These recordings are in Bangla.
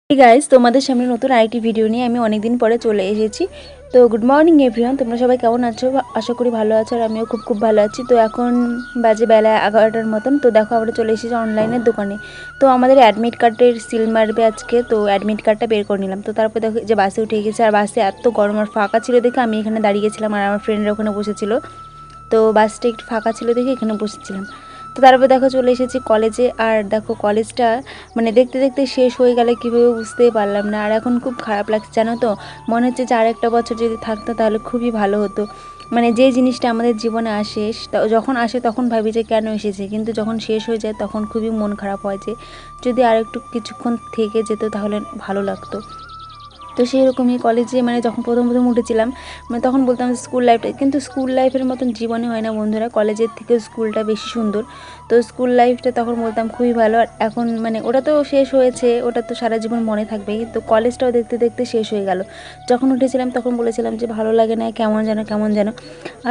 हे गाइस তোমাদের সামনে নতুন আইটি ভিডিও নিয়ে আমি অনেক দিন পরে চলে এসেছি। তো গুড মর্নিং এভরিওয়ান, তোমরা সবাই কেমন আছো? আশা করি ভালো আছো আর আমিও খুব ভালো আছি। তো এখন বাজে বেলা 11টার মতন। তো দেখো আমরা চলে এসেছি অনলাইনের দোকানে। তো আমাদের অ্যাডমিট কার্ডের সিল মারবে আজকে, তো অ্যাডমিট কার্ডটা বের করে নিলাম। তো তারপর দেখো যে বাসে উঠে গেছে, আর বাসে এত গরম আর ফাঁকা ছিল দেখে আমি এখানে দাঁড়িয়েছিলাম আর আমার ফ্রেন্ডরা ওখানে বসেছিল। তো বাসটা একটু ফাঁকা ছিল দেখে এখানে বসেছিলাম। তো তারপর দেখো চলে এসেছি কলেজে, আর দেখো কলেজটা মানে দেখতে দেখতে শেষ হয়ে গেলে কীভাবে বুঝতেই পারলাম না। আর এখন খুব খারাপ লাগছে জানো তো, মনে হচ্ছে যে আর একটা বছর যদি থাকতো তাহলে খুবই ভালো হতো। মানে যে জিনিসটা আমাদের জীবনে আসে, যখন আসে তখন ভাবি যে কেন এসেছে, কিন্তু যখন শেষ হয়ে যায় তখন খুবই মন খারাপ হয় যে যদি আর একটু কিছুক্ষণ থেকে যেত তাহলে ভালো লাগতো। তো সেই রকমই কলেজে মানে যখন প্রথম উঠেছিলাম, মানে তখন বলতাম স্কুল লাইফটা, কিন্তু স্কুল লাইফের মতন জীবনে হয় না বন্ধুরা, কলেজের থেকে স্কুলটা বেশি সুন্দর। তো স্কুল লাইফটা তখন বলতাম খুবই ভালো, আর এখন মানে ওটা তো শেষ হয়েছে, ওটা তো সারা জীবন মনে থাকবে, কিন্তু কলেজটাও দেখতে দেখতে শেষ হয়ে গেল। যখন উঠেছিলাম তখন বলেছিলাম যে ভালো লাগে না, কেমন যেন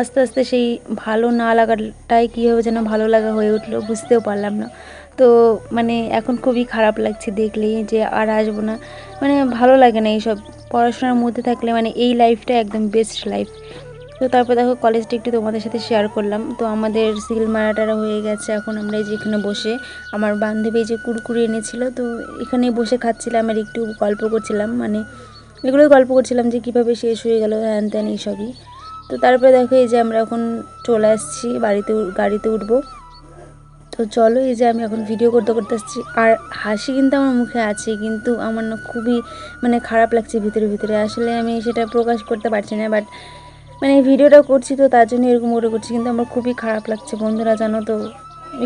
আস্তে আস্তে সেই ভালো না লাগাটাই কীভাবে যেন ভালো লাগা হয়ে উঠলো বুঝতেও পারলাম না। তো মানে এখন খুবই খারাপ লাগছে দেখলেই যে আর আসবো না, মানে ভালো লাগে না এইসব। পড়াশোনার মধ্যে থাকলে মানে এই লাইফটা একদম বেস্ট লাইফ। তো তারপর দেখো কলেজটা একটু তোমাদের সাথে শেয়ার করলাম। তো আমাদের সিল মারাটারা হয়ে গেছে, এখন আমরা এই যে এখানে বসে, আমার বান্ধবী যে কুরকুরি এনেছিল, তো এখানে বসে খাচ্ছিলাম আর একটু গল্প করছিলাম, মানে এগুলোই গল্প করছিলাম যে কীভাবে শেষ হয়ে গেল হ্যান ত্যান এইসবই। তো তারপরে দেখো এই যে আমরা এখন চলে আসছি গাড়িতে উঠবো। তো চলো এই যে আমি এখন ভিডিও করতে আসছি, আর হাসি কিন্তু আমার মুখে আছে, কিন্তু আমার না খুবই মানে খারাপ লাগছে ভিতরে আসলে আমি সেটা প্রকাশ করতে পারছি না, বাট মানে ভিডিওটা করছি তো তার জন্য এরকম করে করছি, কিন্তু আমার খুবই খারাপ লাগছে বন্ধুরা জানো তো,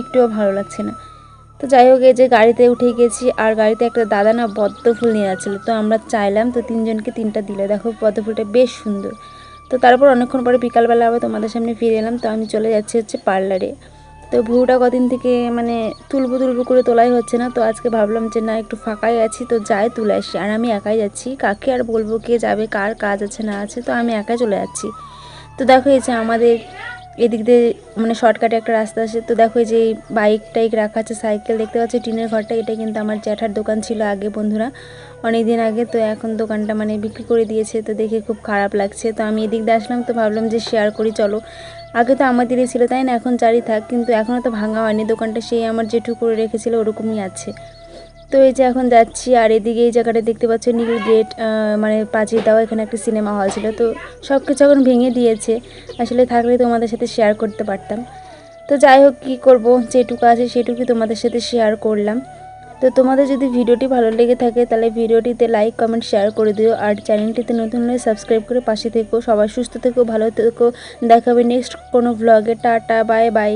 একটুও ভালো লাগছে না। তো যাই হোক এই যে গাড়িতে উঠে গেছি, আর গাড়িতে একটা দাদা না পদ্ম ফুল নিয়ে যাচ্ছিলো, তো আমরা চাইলাম, তো তিনজনকে তিনটা দিলে, দেখো পদ্ম ফুলটা বেশ সুন্দর। তো তারপর অনেকক্ষণ পরে বিকালবেলা আবার তোমাদের সামনে ফিরে এলাম। তো আমি চলে যাচ্ছি হচ্ছে পার্লারে। তো ভুরুটা কদিন থেকে মানে তুলবো করে তোলাই হচ্ছে না, তো আজকে ভাবলাম যে না একটু ফাঁকাই আছি তো যাই তুলে আসি, আর আমি একাই যাচ্ছি, কাকে আর বলবো, কে যাবে, কার কাজ আছে না আছে, তো আমি একাই চলে যাচ্ছি। তো দেখো এই যে আমাদের এদিক দিয়ে মানে শর্টকাটে একটা রাস্তা আছে, তো দেখো এই যে বাইক রাখা আছে, সাইকেল দেখতে পাচ্ছি, টিনের ঘরটা, এটা কিন্তু আমার জ্যাঠার দোকান ছিল আগে বন্ধুরা, অনেক দিন আগে। তো এখন দোকানটা মানে বিক্রি করে দিয়েছে, তো দেখে খুব খারাপ লাগছে। তো আমি এদিক দিয়ে আসলাম, তো ভাবলাম যে শেয়ার করি চলো। আগে তো আমাদেরই ছিল তাই না, এখন জারি থাক, কিন্তু এখনও তো ভাঙা হয়নি দোকানটা, সেই আমার যেটুকু করে রেখেছিল ওরকমই আছে। তো এই যে এখন যাচ্ছি, আর এদিকে এই জায়গাটা দেখতে পাচ্ছ নীল গেট, মানে পাঁচিল দেওয়া, এখানে একটা সিনেমা হল ছিল, তো সব কিছু এখন ভেঙে দিয়েছে। আসলে থাকলে তোমাদের সাথে শেয়ার করতে পারতাম। তো যাই হোক কী করবো, যেটুকু আছে সেটুকুই তোমাদের সাথে শেয়ার করলাম। তো তোমাদের যদি ভিডিওটি ভালো লেগে থাকে তাহলে ভিডিওটিতে লাইক কমেন্ট শেয়ার করে দিও, আর চ্যানেলটিতে নতুন হলে সাবস্ক্রাইব করে পাশে থেকো। সবাই সুস্থ থেকো, ভালো থেকো, দেখাবে নেক্সট কোনো ভ্লগে। Tata, bye bye.